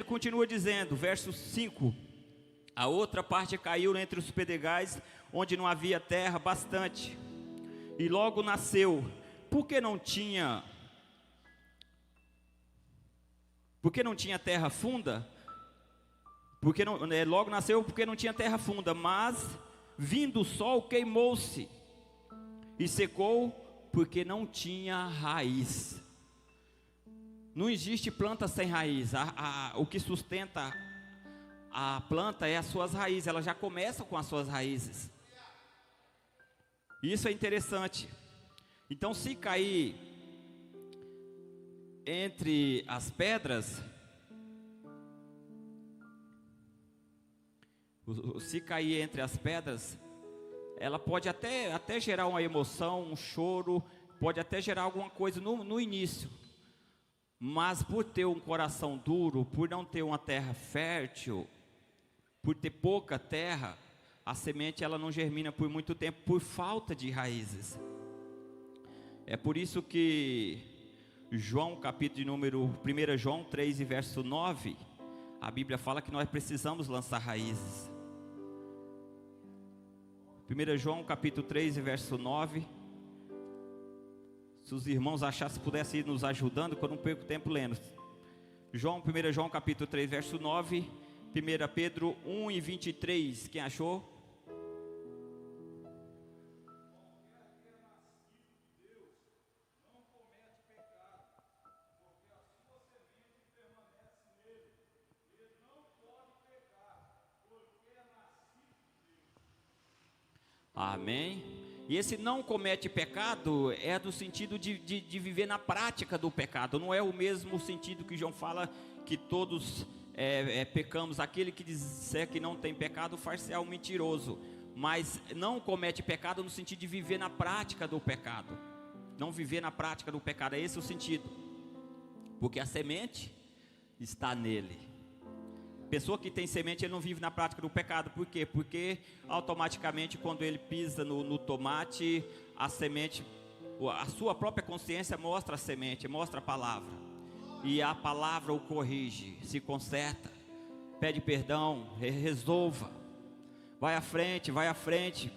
continua dizendo, verso 5: a outra parte caiu entre os pedregais, onde não havia terra bastante, e logo nasceu, porque não tinha terra funda, logo nasceu porque não tinha terra funda, mas vindo o sol queimou-se e secou, porque não tinha raiz. Não existe planta sem raiz. O que sustenta a planta é as suas raízes. Ela já começa com as suas raízes. Isso é interessante. Então, se cair entre as pedras, ela pode até gerar uma emoção, um choro, pode até gerar alguma coisa no início. Mas por ter um coração duro, por não ter uma terra fértil, por ter pouca terra, a semente ela não germina por muito tempo, por falta de raízes. É por isso que João, capítulo de número 1 João 3 e verso 9, a Bíblia fala que nós precisamos lançar raízes. 1 João capítulo 3 e verso 9. Se os irmãos achassem que pudessem ir nos ajudando, que eu não perco tempo lendo. 1 João capítulo 3 verso 9, 1 Pedro 1 e 23, quem achou? Amém. E esse não comete pecado é do sentido de viver na prática do pecado. Não é o mesmo sentido que João fala que todos pecamos. Aquele que disser que não tem pecado faz-se um mentiroso. Mas não comete pecado no sentido de viver na prática do pecado. Não viver na prática do pecado, é esse o sentido. Porque a semente está nele. Pessoa que tem semente, ele não vive na prática do pecado. Por quê? Porque automaticamente quando ele pisa no tomate, a semente, a sua própria consciência mostra a semente, mostra a palavra. E a palavra o corrige, se conserta, pede perdão, resolva. Vai à frente, vai à frente.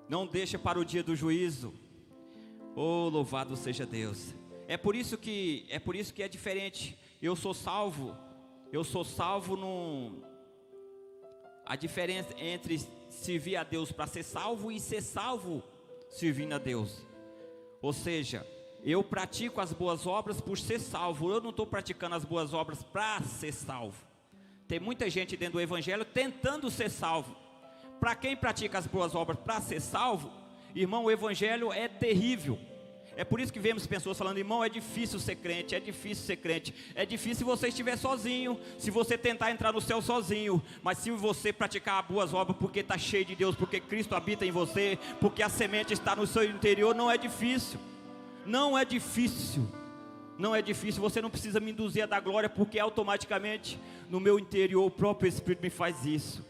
Não deixa para o dia do juízo. Oh, louvado seja Deus. É por isso que é diferente. Eu sou salvo a diferença entre servir a Deus para ser salvo e ser salvo servindo a Deus. Ou seja, eu pratico as boas obras por ser salvo. Eu não estou praticando as boas obras para ser salvo. Tem muita gente dentro do evangelho tentando ser salvo. Para quem pratica as boas obras para ser salvo, irmão, o evangelho é terrível. É por isso que vemos pessoas falando, irmão, é difícil ser crente, é difícil ser crente. É difícil se você estiver sozinho, se você tentar entrar no céu sozinho. Mas se você praticar boas obras porque está cheio de Deus, porque Cristo habita em você, porque a semente está no seu interior, não é difícil. Não é difícil. Não é difícil, você não precisa me induzir a dar glória, porque automaticamente no meu interior o próprio Espírito me faz isso.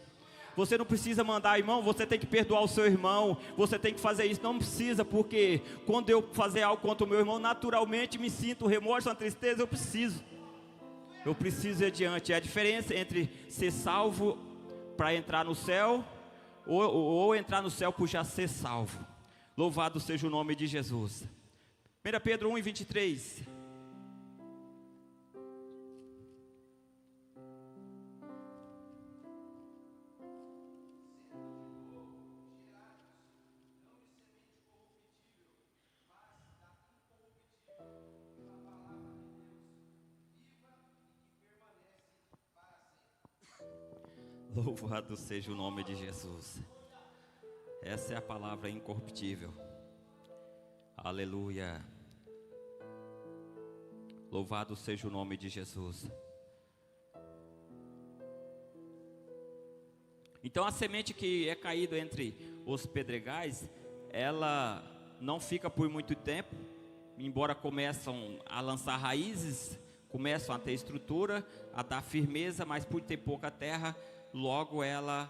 Você não precisa mandar, irmão, você tem que perdoar o seu irmão, você tem que fazer isso, não precisa, porque quando eu fazer algo contra o meu irmão, naturalmente me sinto remorso, uma tristeza, eu preciso ir adiante. É a diferença entre ser salvo para entrar no céu, ou entrar no céu por já ser salvo. Louvado seja o nome de Jesus. 1 Pedro 1 e 23. Louvado seja o nome de Jesus. Essa é a palavra incorruptível. Aleluia. Louvado seja o nome de Jesus. Então a semente que é caída entre os pedregais, ela não fica por muito tempo, embora começam a lançar raízes, começam a ter estrutura, a dar firmeza, mas por ter pouca terra, logo ela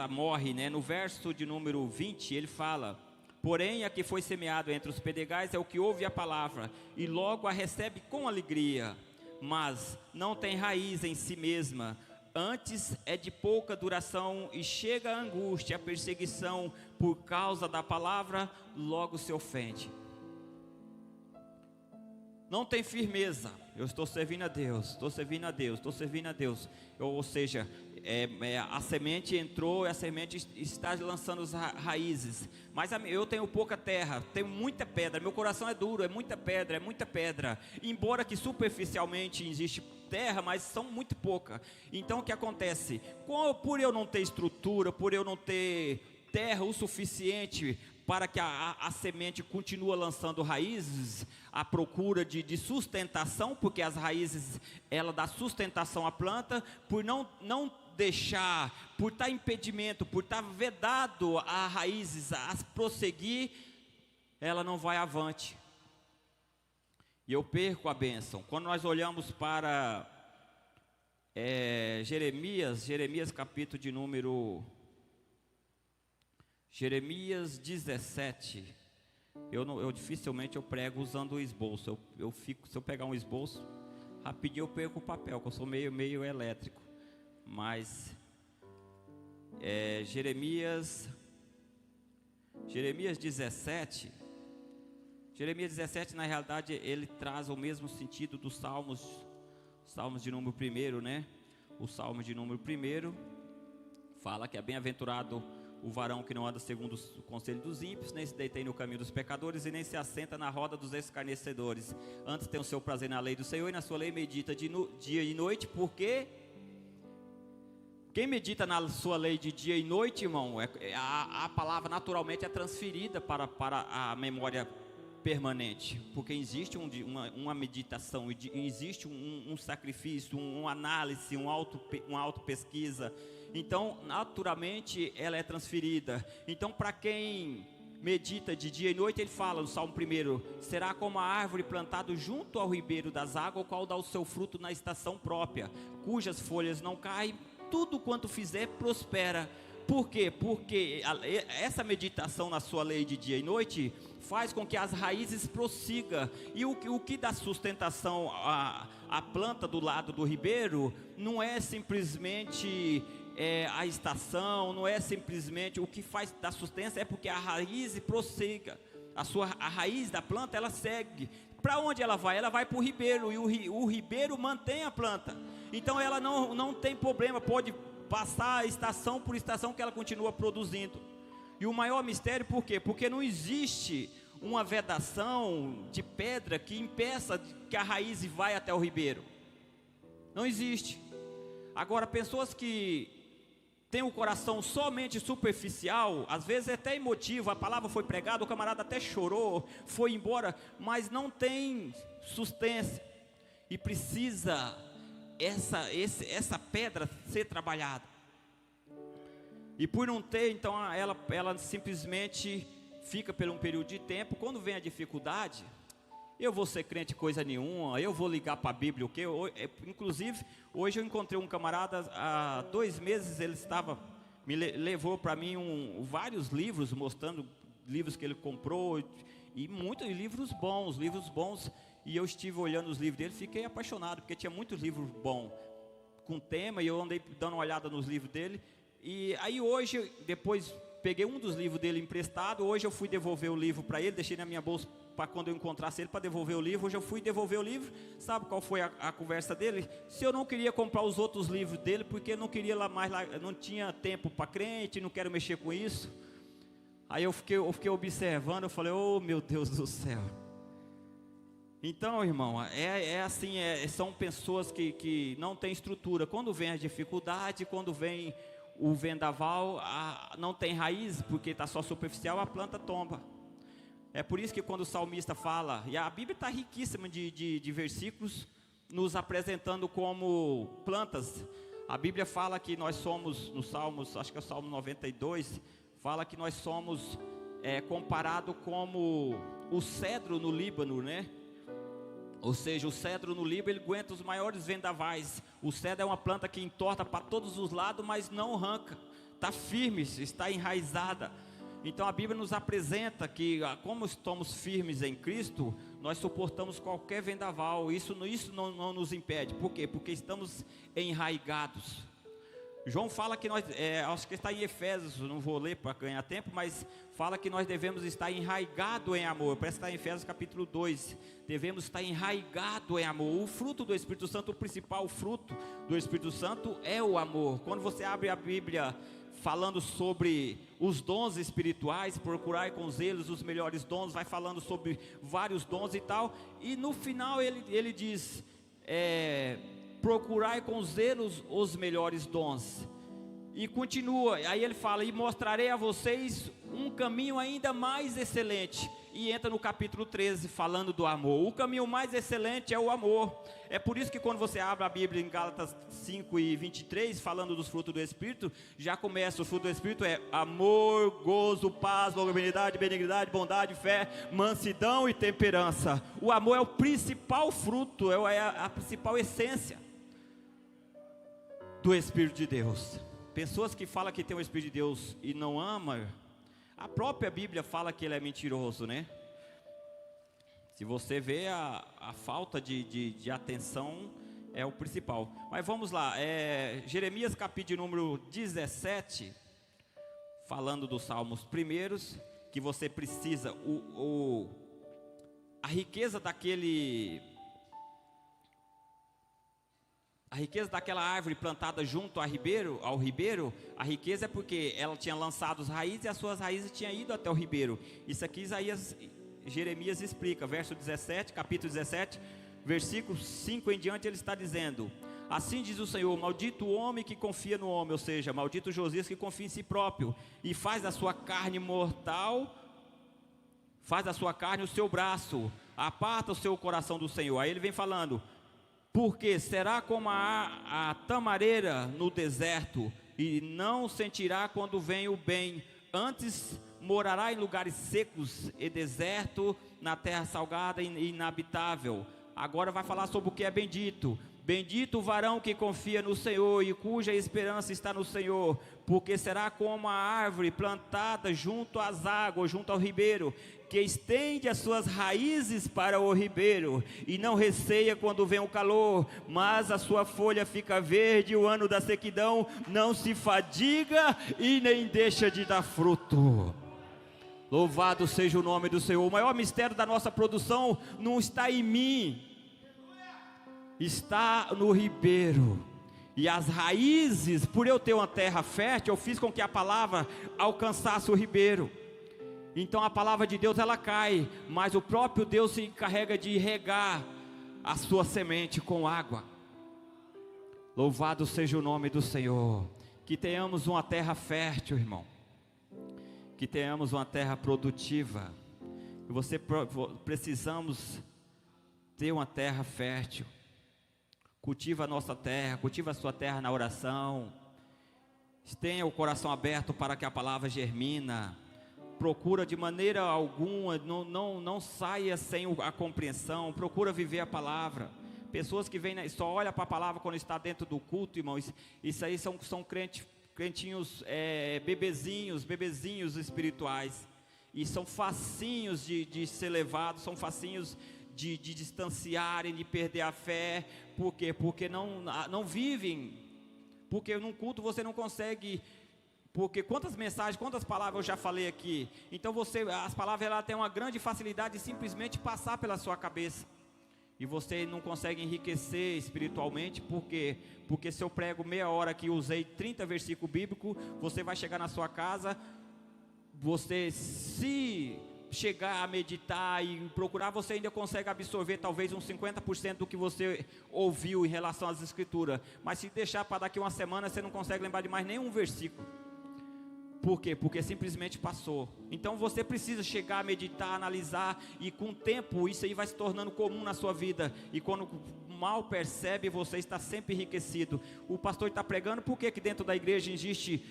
morre, né? No verso de número 20, ele fala: Porém, a que foi semeado entre os pedregais é o que ouve a palavra e logo a recebe com alegria, mas não tem raiz em si mesma. Antes é de pouca duração e chega a angústia, a perseguição por causa da palavra, logo se ofende. Não tem firmeza. Eu estou servindo a Deus, estou servindo a Deus, estou servindo a Deus. Ou seja, a semente entrou e a semente está lançando as raízes. Mas eu tenho pouca terra, tenho muita pedra, meu coração é duro, é muita pedra, é muita pedra. Embora que superficialmente existe terra, mas são muito pouca. Então o que acontece? Por eu não ter estrutura, por eu não ter terra o suficiente para que a semente continue lançando raízes, à procura de sustentação, porque as raízes, ela dá sustentação à planta, por não deixar, por estar impedimento, por estar vedado a raízes a prosseguir, ela não vai avante. E eu perco a bênção. Quando nós olhamos para Jeremias capítulo de número... Jeremias 17, eu dificilmente eu prego usando o esboço, se eu pegar um esboço, rapidinho eu perco o papel, porque eu sou meio elétrico, mas Jeremias 17, na realidade ele traz o mesmo sentido dos salmos de número 1, né? O salmo de número 1 fala que é bem-aventurado o varão que não anda segundo o conselho dos ímpios, nem se deita no caminho dos pecadores, e nem se assenta na roda dos escarnecedores. Antes tem o seu prazer na lei do Senhor, e na sua lei medita dia e noite, porque quem medita na sua lei de dia e noite, irmão, a palavra naturalmente é transferida para a memória permanente, porque existe uma meditação, existe um sacrifício, uma análise, uma auto-pesquisa. Então, naturalmente, ela é transferida. Então, para quem medita de dia e noite, ele fala no Salmo 1, será como a árvore plantada junto ao ribeiro das águas, o qual dá o seu fruto na estação própria, cujas folhas não caem, tudo quanto fizer prospera. Por quê? Porque essa meditação na sua lei de dia e noite faz com que as raízes prossigam. E o que dá sustentação à planta do lado do ribeiro não é simplesmente a estação, não é simplesmente o que faz dar sustentação, é porque a raiz prossiga. A raiz da planta, ela segue. Para onde ela vai? Ela vai para o ribeiro, e o ribeiro mantém a planta. Então ela não tem problema, pode passar estação por estação que ela continua produzindo. E o maior mistério, por quê? Porque não existe uma vedação de pedra que impeça que a raiz vá até o ribeiro. Não existe. Agora, pessoas que têm o coração somente superficial, às vezes é até emotivo, a palavra foi pregada, o camarada até chorou, foi embora, mas não tem sustância, e precisa essa pedra ser trabalhada. E por não ter, então ela simplesmente fica por um período de tempo. Quando vem a dificuldade, eu vou ser crente coisa nenhuma, eu vou ligar para a Bíblia, o quê? Inclusive, hoje eu encontrei um camarada, há 2 meses ele levou para mim vários livros, mostrando livros que ele comprou, e muitos livros bons, e eu estive olhando os livros dele, fiquei apaixonado, porque tinha muitos livros bons, com tema, e eu andei dando uma olhada nos livros dele. E aí hoje, depois peguei um dos livros dele emprestado, hoje eu fui devolver o livro para ele, deixei na minha bolsa para quando eu encontrasse ele para devolver o livro. Hoje eu fui devolver o livro, sabe qual foi a conversa dele? Se eu não queria comprar os outros livros dele, porque eu não queria não tinha tempo para crente, não quero mexer com isso. Aí eu fiquei observando, eu falei, oh meu Deus do céu. Então, irmão, assim, são pessoas que não têm estrutura. Quando vem a dificuldade, quando vem o vendaval, não tem raiz, porque está só superficial, a planta tomba. É por isso que quando o salmista fala, e a Bíblia está riquíssima de versículos, nos apresentando como plantas. A Bíblia fala que nós somos, nos Salmos, acho que é o Salmo 92, fala que nós somos comparado como o cedro no Líbano, né? Ou seja, o cedro no Líbano, ele aguenta os maiores vendavais. O cedro é uma planta que entorta para todos os lados, mas não arranca. Está firme, está enraizada. Então a Bíblia nos apresenta que, como estamos firmes em Cristo, nós suportamos qualquer vendaval. Isso não nos impede. Por quê? Porque estamos enraigados. João fala que nós, acho que está em Efésios, não vou ler para ganhar tempo, mas fala que nós devemos estar enraigados em amor. Parece que está em Efésios capítulo 2. Devemos estar enraigados em amor. O fruto do Espírito Santo, o principal fruto do Espírito Santo é o amor. Quando você abre a Bíblia falando sobre os dons espirituais, procurar com zelos os melhores dons, vai falando sobre vários dons e tal, e no final ele diz, procurai com zelos os melhores dons, e continua, aí ele fala, e mostrarei a vocês um caminho ainda mais excelente, e entra no capítulo 13, falando do amor. O caminho mais excelente é o amor. É por isso que quando você abre a Bíblia em Gálatas 5:23, falando dos frutos do Espírito, já começa, o fruto do Espírito é amor, gozo, paz, longanimidade, benignidade, bondade, fé, mansidão e temperança. O amor é o principal fruto, é a principal essência do Espírito de Deus. Pessoas que falam que tem o Espírito de Deus e não amam, a própria Bíblia fala que ele é mentiroso, né? Se você vê a falta de atenção é o principal. Mas vamos lá, Jeremias capítulo número 17, falando dos salmos primeiros, que você precisa, a riqueza daquela árvore plantada junto ao ribeiro, a riqueza é porque ela tinha lançado as raízes e as suas raízes tinham ido até o ribeiro. Isso aqui Jeremias explica, verso 17, capítulo 17, versículo 5 em diante, ele está dizendo: assim diz o Senhor, maldito o homem que confia no homem, ou seja, maldito Josias que confia em si próprio, e faz da sua carne mortal, faz da sua carne o seu braço, aparta o seu coração do Senhor. Aí ele vem falando, porque será como a tamareira no deserto, e não sentirá quando vem o bem, antes morará em lugares secos e deserto, na terra salgada e inabitável. Agora vai falar sobre o que é bendito. Bendito o varão que confia no Senhor e cuja esperança está no Senhor, porque será como a árvore plantada junto às águas, junto ao ribeiro, que estende as suas raízes para o ribeiro, e não receia quando vem o calor, mas a sua folha fica verde, o ano da sequidão não se fadiga e nem deixa de dar fruto. Louvado seja o nome do Senhor. O maior mistério da nossa produção não está em mim, está no ribeiro. E as raízes, por eu ter uma terra fértil, eu fiz com que a palavra alcançasse o ribeiro. Então a palavra de Deus ela cai, mas o próprio Deus se encarrega de regar a sua semente com água. Louvado seja o nome do Senhor. Que tenhamos uma terra fértil, irmão. Que tenhamos uma terra produtiva. Precisamos ter uma terra fértil. Cultiva a nossa terra, cultiva a sua terra na oração. Tenha o coração aberto para que a palavra germina. Procura de maneira alguma, não saia sem a compreensão. Procura viver a palavra. Pessoas que vêm, só olham para a palavra quando está dentro do culto, irmãos. Isso aí são crentinhos, bebezinhos espirituais. E são facinhos de ser levados, são facinhos de distanciarem, de perder a fé. Por quê? Porque não vivem. Porque num culto você não consegue. Porque quantas mensagens, quantas palavras eu já falei aqui. Então as palavras ela têm uma grande facilidade de simplesmente passar pela sua cabeça. E você não consegue enriquecer espiritualmente. Por quê? Porque se eu prego meia hora que usei 30 versículos bíblicos, você vai chegar na sua casa, você se chegar a meditar e procurar, você ainda consegue absorver talvez uns 50% do que você ouviu em relação às escrituras. Mas se deixar para daqui uma semana, você não consegue lembrar de mais nenhum versículo. Por quê? Porque simplesmente passou. Então você precisa chegar a meditar, analisar, e com o tempo isso aí vai se tornando comum na sua vida. E quando mal percebe, você está sempre enriquecido. O pastor está pregando, por que dentro da igreja existe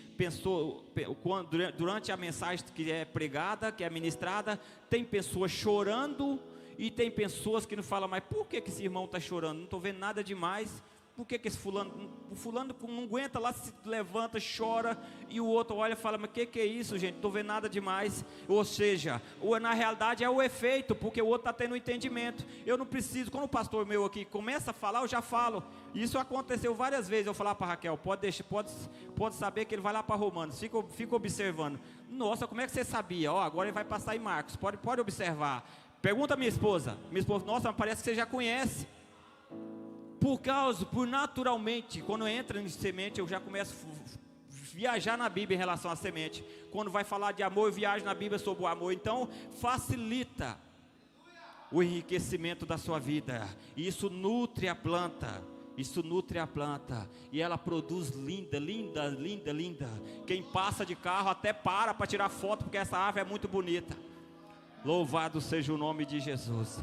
durante a mensagem que é pregada, que é ministrada, tem pessoas chorando e tem pessoas que não falam, mas por que esse irmão está chorando? Não estou vendo nada demais. por que esse o fulano não aguenta lá, se levanta, chora, e o outro olha e fala, mas que é isso, gente, não estou vendo nada demais. Ou seja, na realidade é o efeito, porque o outro está tendo entendimento. Eu não preciso, quando o pastor meu aqui começa a falar, eu já falo. Isso aconteceu várias vezes, eu falar para Raquel, pode saber que ele vai lá para Romanos, fica observando. Nossa, como é que você sabia? Agora ele vai passar em Marcos, pode observar. Pergunta a minha esposa, nossa, mas parece que você já conhece. Por naturalmente, quando entra em semente, eu já começo a viajar na Bíblia em relação à semente. Quando vai falar de amor, eu viajo na Bíblia sobre o amor. Então, facilita o enriquecimento da sua vida. E isso nutre a planta. E ela produz linda. Quem passa de carro até para tirar foto, porque essa árvore é muito bonita. Louvado seja o nome de Jesus.